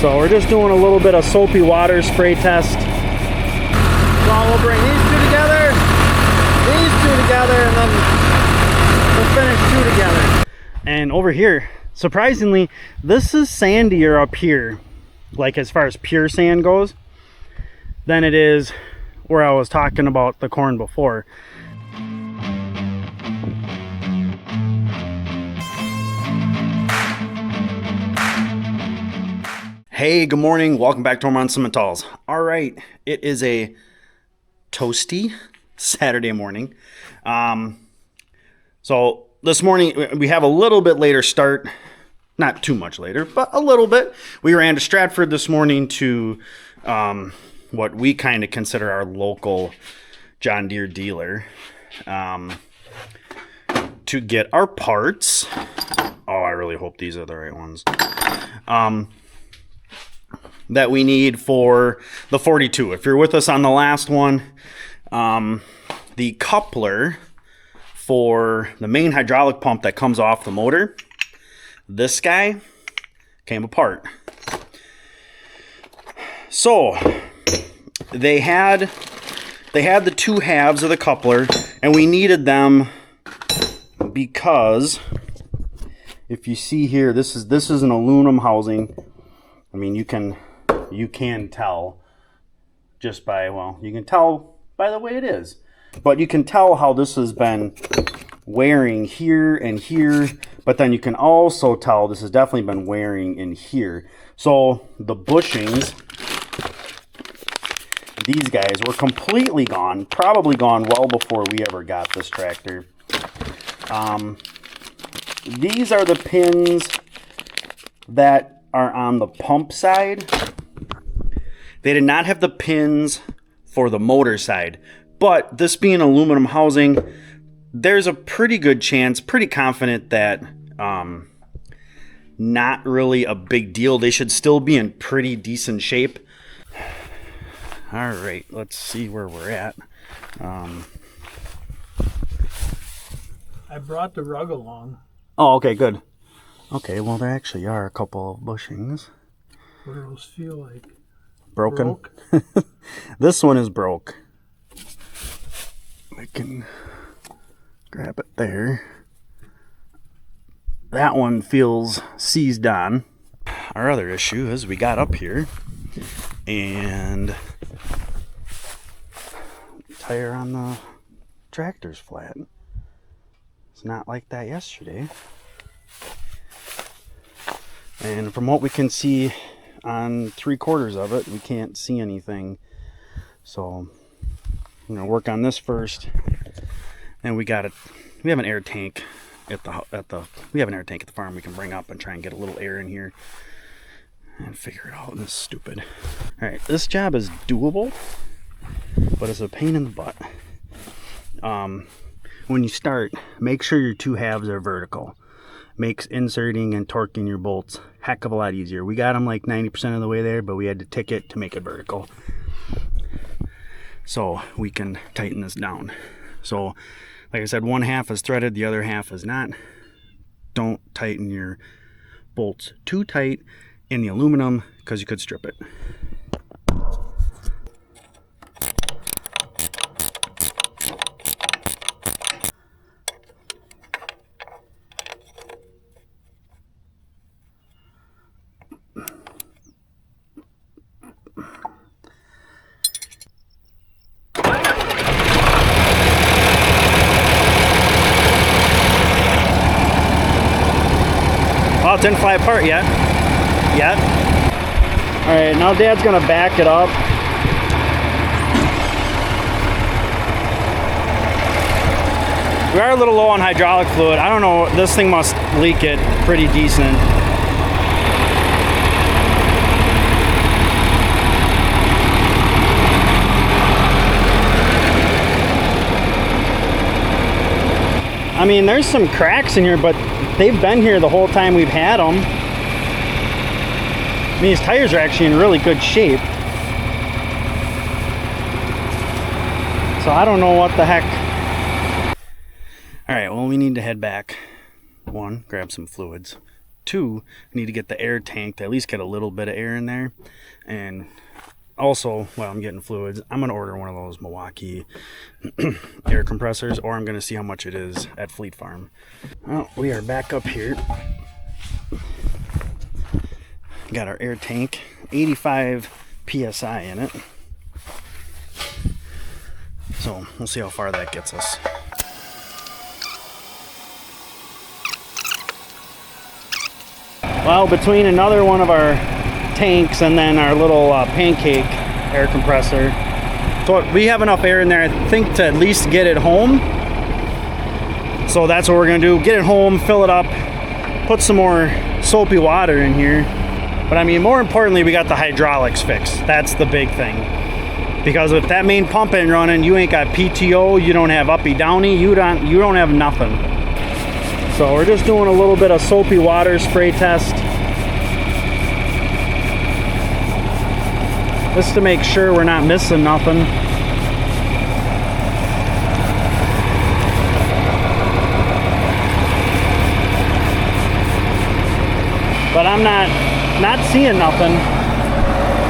So we're just doing a little bit of soapy water spray test. So we'll bring these two together, and then we'll finish two together. And over here, surprisingly, this is sandier up here, like as far as pure sand goes, than it is where I was talking about the corn before. Hey, good morning. Welcome back to Ohrmundt Simmentals. All right, it is a toasty Saturday morning. So this morning we have a little bit later start, not too much later, but a little bit. We ran to Stratford this morning to what we kind of consider our local John Deere dealer to get our parts. Oh, I really hope these are the right ones. That we need for the 42. If you're with us on the last one, the coupler for the main hydraulic pump that comes off the motor, this guy came apart. So they had the two halves of the coupler, and we needed them because if you see here, this is an aluminum housing. I mean, you can tell just by, well, you can tell by the way it is, but you can tell how this has been wearing here and here, but then you can also tell this has definitely been wearing in here. So the bushings, these guys were completely gone, probably gone well before we ever got this tractor. These are the pins that are on the pump side. They did not have the pins for the motor side, but this being aluminum housing, there's a pretty good chance, pretty confident that not really a big deal. They should still be in pretty decent shape. All right, let's see where we're at. I brought the rug along. Oh, okay, good. Okay, well, there actually are a couple of bushings. What do those feel like? Broken? This one is broke. I can grab it there. That one feels seized on. Our other issue is we got up here and the tire on the tractor's flat. It's not like that yesterday. And from what we can see on 3/4 of it, we can't see anything. So I'm gonna work on this first. And we have an air tank at the farm we can bring up and try and get a little air in here and figure it out. This is stupid. All right, this job is doable, but it's a pain in the butt. When you start, make sure your two halves are vertical. Makes inserting and torquing your bolts heck of a lot easier. We got them like 90% of the way there, but we had to tick it to make it vertical so we can tighten this down. So like I said, one half is threaded, the other half is not. Don't tighten your bolts too tight in the aluminum because you could strip it. Oh, it didn't fly apart yet. All right, now Dad's gonna back it up. We are a little low on hydraulic fluid. I don't know, this thing must leak it pretty decent. I mean, there's some cracks in here, but they've been here the whole time we've had them. I mean, these tires are actually in really good shape. So I don't know what the heck. All right, well, we need to head back. One, grab some fluids. 2, I need to get the air tank to at least get a little bit of air in there. And also, while I'm getting fluids, I'm going to order one of those Milwaukee air compressors, or I'm going to see how much it is at Fleet Farm. Well, we are back up here. Got our air tank, 85 PSI in it. So we'll see how far that gets us. Well, between another one of our tanks and then our little pancake air compressor, so we have enough air in there, I think, to at least get it home. So that's what we're gonna do, get it home, fill it up, put some more soapy water in here. But I mean, more importantly, we got the hydraulics fixed. That's the big thing. Because if that main pump ain't running, you ain't got PTO, you don't have uppy downy, you don't have nothing. So we're just doing a little bit of soapy water spray test. Just to make sure we're not missing nothing. But I'm not seeing nothing.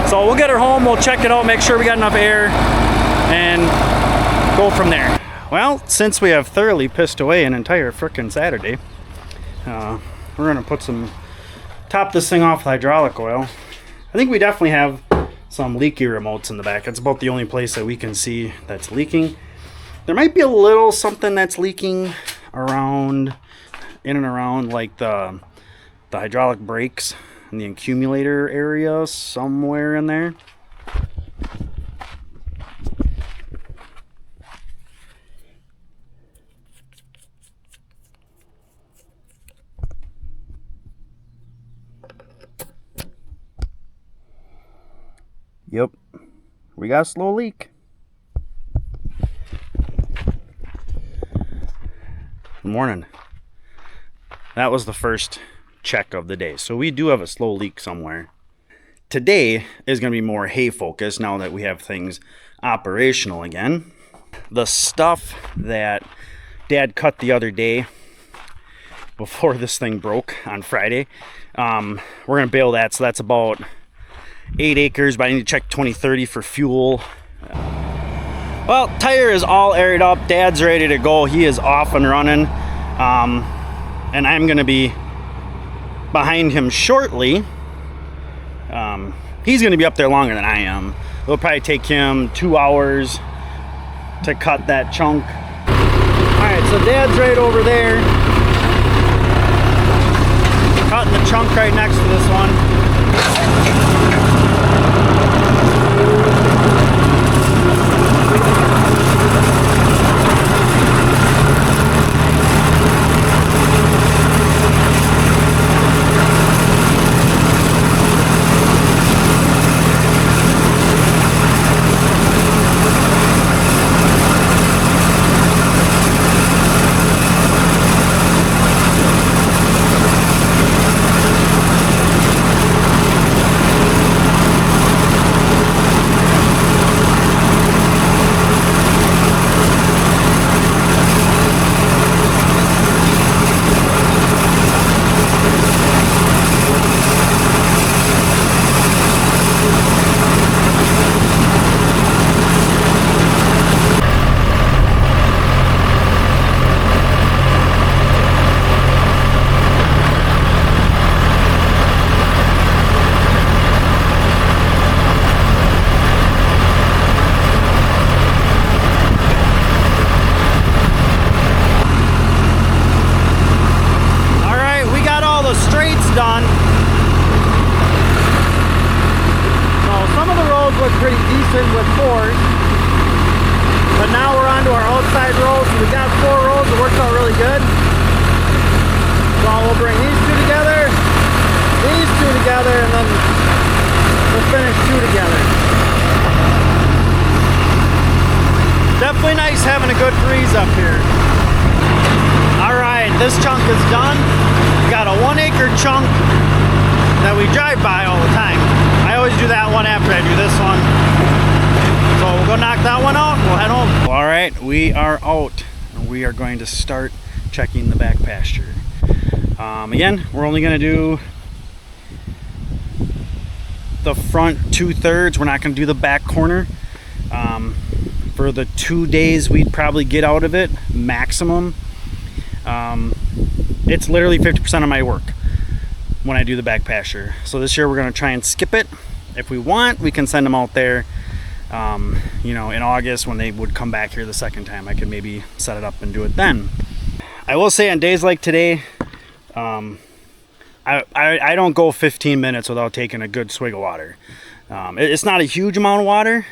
So we'll get her home, we'll check it out, make sure we got enough air, and go from there. Well, since we have thoroughly pissed away an entire frickin' Saturday, we're gonna top this thing off with hydraulic oil. I think we definitely have some leaky remotes in the back. It's about the only place that we can see that's leaking. There might be a little something that's leaking around, in and around, like the hydraulic brakes and the accumulator area, somewhere in there. Yep, we got a slow leak. Good morning. That was the first check of the day. So we do have a slow leak somewhere. Today is going to be more hay focused now that we have things operational again. The stuff that Dad cut the other day before this thing broke on Friday, we're going to bale that. So that's about 8 acres, but I need to check 2030 for fuel. Well, tire is all aired up. Dad's ready to go. He is off and running. And I'm going to be behind him shortly. He's going to be up there longer than I am. It'll probably take him 2 hours to cut that chunk. Alright, so Dad's right over there, cutting the chunk right next to this one. Done. So some of the roads look pretty decent with 4s, but now we're on to our outside roads. We got 4 roads. It works out really good. So we'll bring these 2 together, these 2 together, and then we'll finish 2 together. Definitely nice having a good breeze up here. Alright, this chunk is done. Got a 1 acre chunk that we drive by all the time. I always do that one after I do this one. So we'll go knock that one out and we'll head home. Alright, we are out. We are going to start checking the back pasture. Again, we're only going to do the front 2/3. We're not going to do the back corner. For the 2 days we'd probably get out of it maximum. It's literally 50% of my work when I do the back pasture. So this year we're going to try and skip it. If we want, we can send them out there, you know, in August when they would come back here the second time. I could maybe set it up and do it then. I will say on days like today, I don't go 15 minutes without taking a good swig of water. It's not a huge amount of water,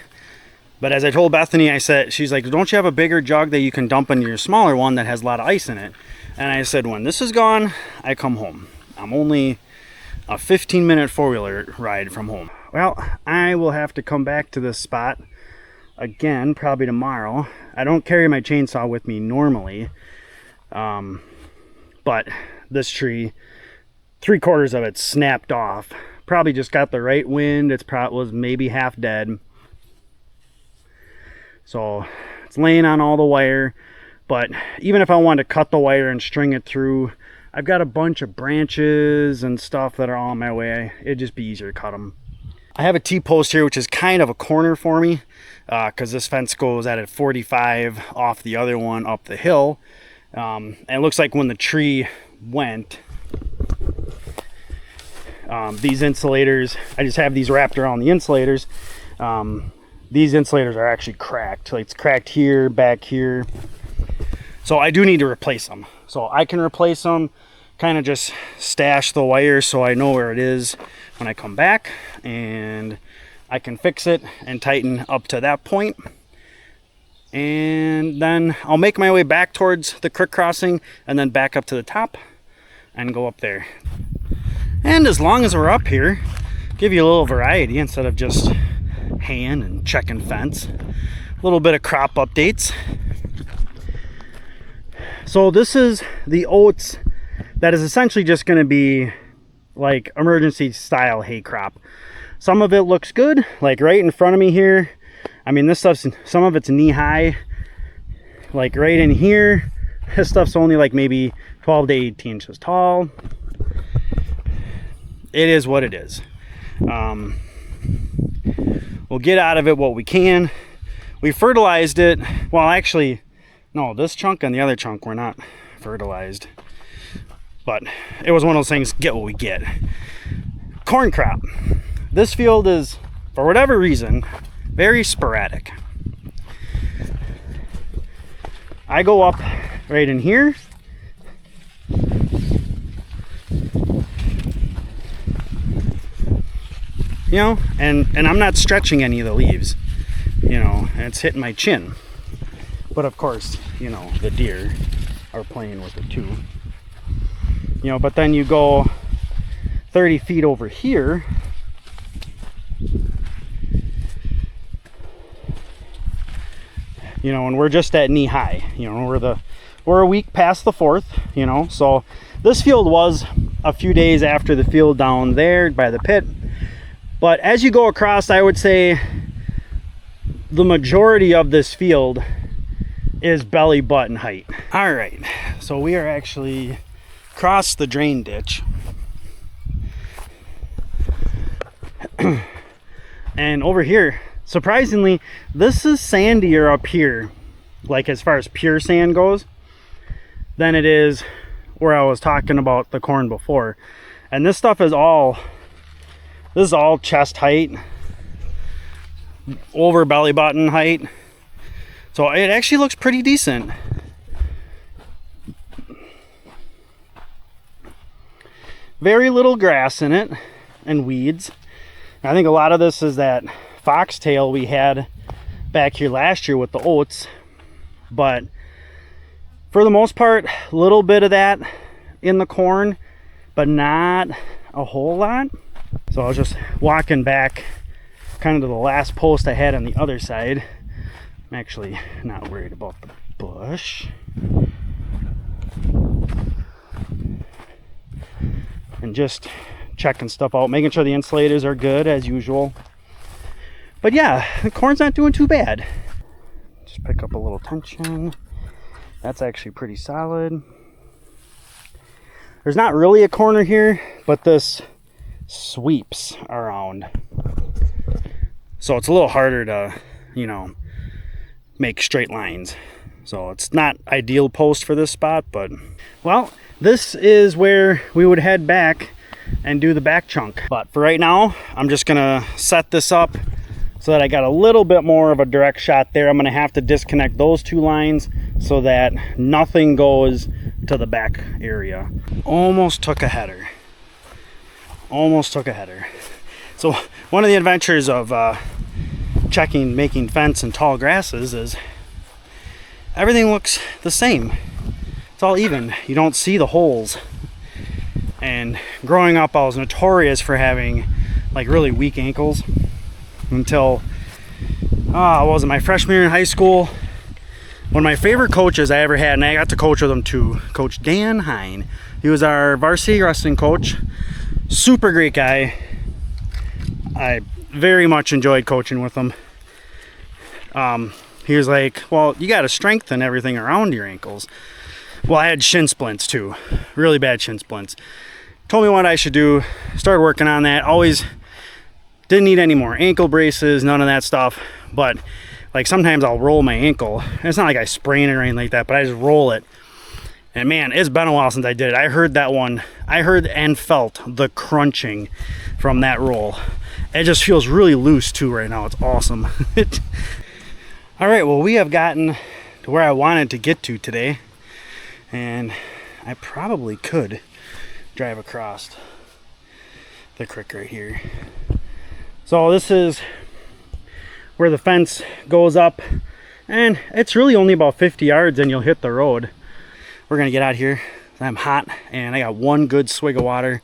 but as I told Bethany, she's like, don't you have a bigger jug that you can dump into your smaller one that has a lot of ice in it? And I said, when this is gone, I come home. I'm only a 15-minute four-wheeler ride from home. Well, I will have to come back to this spot again, probably tomorrow. I don't carry my chainsaw with me normally, but this tree, 3/4 of it snapped off. Probably just got the right wind. Was maybe half dead. So it's laying on all the wire. But even if I wanted to cut the wire and string it through, I've got a bunch of branches and stuff that are all in my way. It'd just be easier to cut them. I have a T-post here, which is kind of a corner for me, because this fence goes at a 45 off the other one up the hill. And it looks like when the tree went, these insulators, I just have these wrapped around the insulators. These insulators are actually cracked. Like, it's cracked here, back here. So I do need to replace them. So I can replace them, kind of just stash the wire so I know where it is when I come back, and I can fix it and tighten up to that point. And then I'll make my way back towards the creek crossing and then back up to the top and go up there. And as long as we're up here, give you a little variety instead of just hand and checking fence. A little bit of crop updates. So this is the oats that is essentially just going to be like emergency style hay crop. Some of it looks good, like right in front of me here. I mean, this stuff's, some of it's knee high, like right in here. This stuff's only like maybe 12 to 18 inches tall. It is what it is. We'll get out of it what we can. We fertilized it. Well, actually, no, this chunk and the other chunk were not fertilized. But it was one of those things, get what we get. Corn crop. This field is, for whatever reason, very sporadic. I go up right in here. You know, and I'm not stretching any of the leaves, you know, and it's hitting my chin. But of course, you know, the deer are playing with it too. You know, but then you go 30 feet over here. You know, and we're just at knee high. You know, we're a week past the 4th, you know. So this field was a few days after the field down there by the pit. But as you go across, I would say the majority of this field is belly button height. All right, so we are actually across the drain ditch. And over here, surprisingly, this is sandier up here, like as far as pure sand goes, than it is where I was talking about the corn before. And this stuff is all, this is all chest height, over belly button height. So it actually looks pretty decent. Very little grass in it and weeds. I think a lot of this is that foxtail we had back here last year with the oats. But for the most part, a little bit of that in the corn, but not a whole lot. So I was just walking back kind of to the last post I had on the other side. I'm actually not worried about the bush. And just checking stuff out, making sure the insulators are good as usual. But yeah, the corn's not doing too bad. Just pick up a little tension. That's actually pretty solid. there's not really a corner here, but this sweeps around. So it's a little harder to, you know, make straight lines. So it's not ideal post for this spot, but well, this is where we would head back and do the back chunk. But for right now, I'm just gonna set this up so that I got a little bit more of a direct shot there. I'm gonna have to disconnect those two lines so that nothing goes to the back area. Almost took a header. Almost took a header. So one of the adventures of making fence and tall grasses is everything looks the same. It's all even. You don't see the holes. And growing up, I was notorious for having like really weak ankles until was it my freshman year in high school. One of my favorite coaches I ever had, and I got to coach with him too, Coach Dan Hine. He was our varsity wrestling coach. Super great guy. I very much enjoyed coaching with him. He was like, well, you got to strengthen everything around your ankles. Well, I had shin splints too, really bad shin splints. Told me what I should do, started working on that. Always didn't need any more ankle braces, none of that stuff. But like sometimes I'll roll my ankle. It's not like I sprain it or anything like that, but I just roll it. And man, it's been a while since I did it. I heard that one. I heard and felt the crunching from that roll. It just feels really loose too right now. It's awesome. All right, well, we have gotten to where I wanted to get to today. And I probably could drive across the creek right here. So this is where the fence goes up, and it's really only about 50 yards and you'll hit the road. We're gonna get out here. I'm hot and I got one good swig of water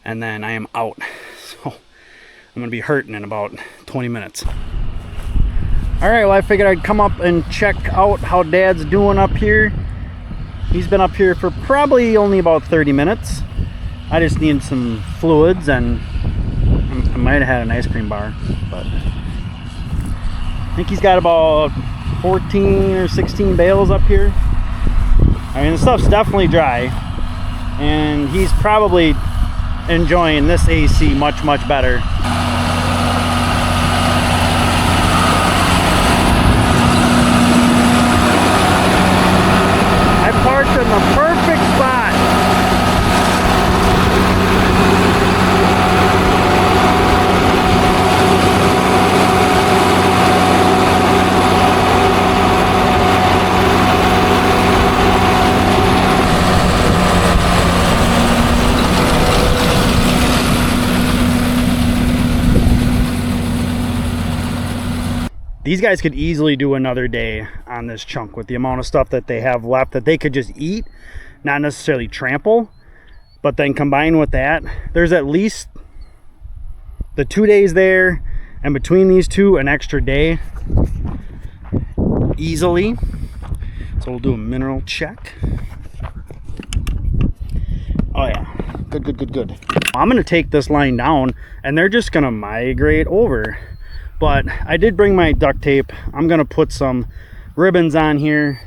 and then I am out. So I'm gonna be hurting in about 20 minutes. All right, well, I figured I'd come up and check out how Dad's doing up here. He's been up here for probably only about 30 minutes. I just need some fluids, and I might have had an ice cream bar, but I think he's got about 14 or 16 bales up here. I mean, the stuff's definitely dry, and he's probably enjoying this AC much, much better. I parked in the perfect spot. These guys could easily do another day on this chunk with the amount of stuff that they have left that they could just eat, not necessarily trample. But then combined with that, there's at least the 2 days there, and between these two, an extra day easily. So we'll do a mineral check. Oh yeah, good, good, good, good. I'm gonna take this line down and they're just gonna migrate over. But I did bring my duct tape. I'm gonna put some ribbons on here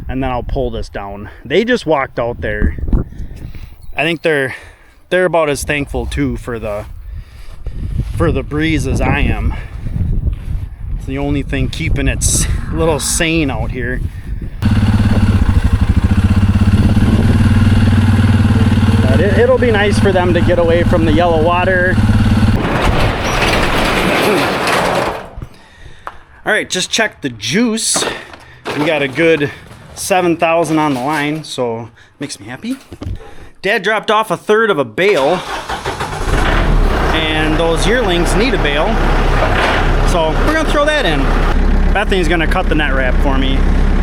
and then I'll pull this down. They just walked out there. I think they're about as thankful too for the breeze as I am. It's the only thing keeping it a little sane out here. But it'll be nice for them to get away from the yellow water. All right, just check the juice. We got a good 7,000 on the line, so makes me happy. Dad dropped off 1/3 of a bale, and those yearlings need a bale, so we're gonna throw that in. Bethany's gonna cut the net wrap for me,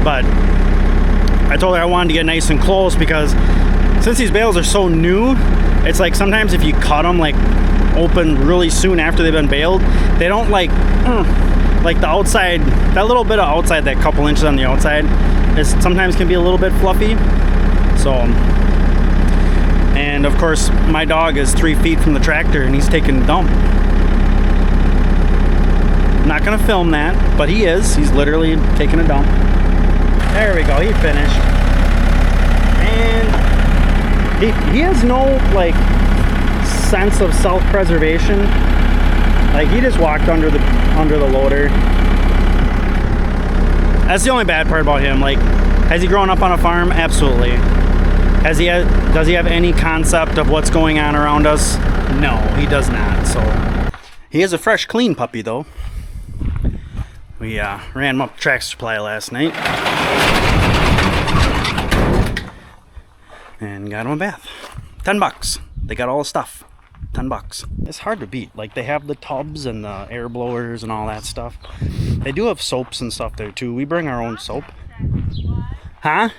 but I told her I wanted to get nice and close because since these bales are so new, it's like sometimes if you cut them like open really soon after they've been baled, they don't like the outside, that little bit of outside, that couple inches on the outside, is sometimes can be a little bit fluffy. So, and of course my dog is 3 feet from the tractor and he's taking a dump. I'm not gonna film that, but he's literally taking a dump. There we go, he finished. And He has no like sense of self-preservation. Like he just walked under the loader. That's the only bad part about him. Like, has he grown up on a farm? Absolutely. Does he have any concept of what's going on around us? No, he does not. So he is a fresh, clean puppy though. We ran him up Tractor Supply last night and got him a bath. $10. They got all the stuff. $10. It's hard to beat. Like, they have the tubs and the air blowers and all that stuff. They do have soaps and stuff there too. We bring our own soap. Huh?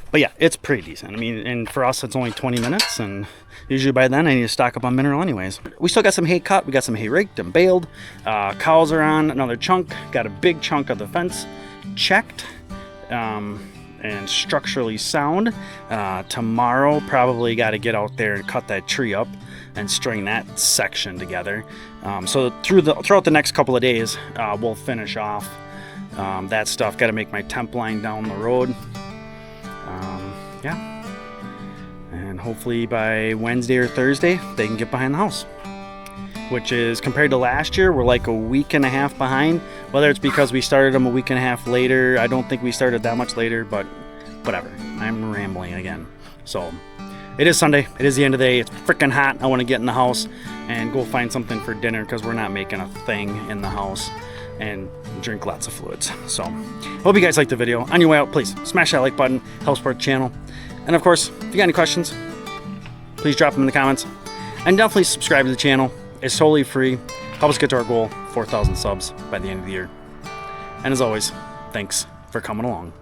But yeah, it's pretty decent. I mean, and for us, it's only 20 minutes, and usually by then I need to stock up on mineral anyways. We still got some hay cut. We got some hay raked and baled. Cows are on another chunk. Got a big chunk of the fence checked and structurally sound. Tomorrow, probably got to get out there and cut that tree up and string that section together. So throughout the next couple of days, we'll finish off that stuff. Got to make my temp line down the road. Yeah, and hopefully by Wednesday or Thursday they can get behind the house, which is, compared to last year, we're like a week and a half behind. Whether it's because we started them a week and a half later, I don't think we started that much later, but whatever. I'm rambling again. So it is Sunday, it is the end of the day, it's freaking hot. I want to get in the house and go find something for dinner because we're not making a thing in the house, and drink lots of fluids. So hope you guys liked the video. On your way out, please smash that like button, help support the channel. And of course, if you got any questions, please drop them in the comments. And definitely subscribe to the channel. It's totally free. Help us get to our goal, 4,000 subs by the end of the year. And as always, thanks for coming along.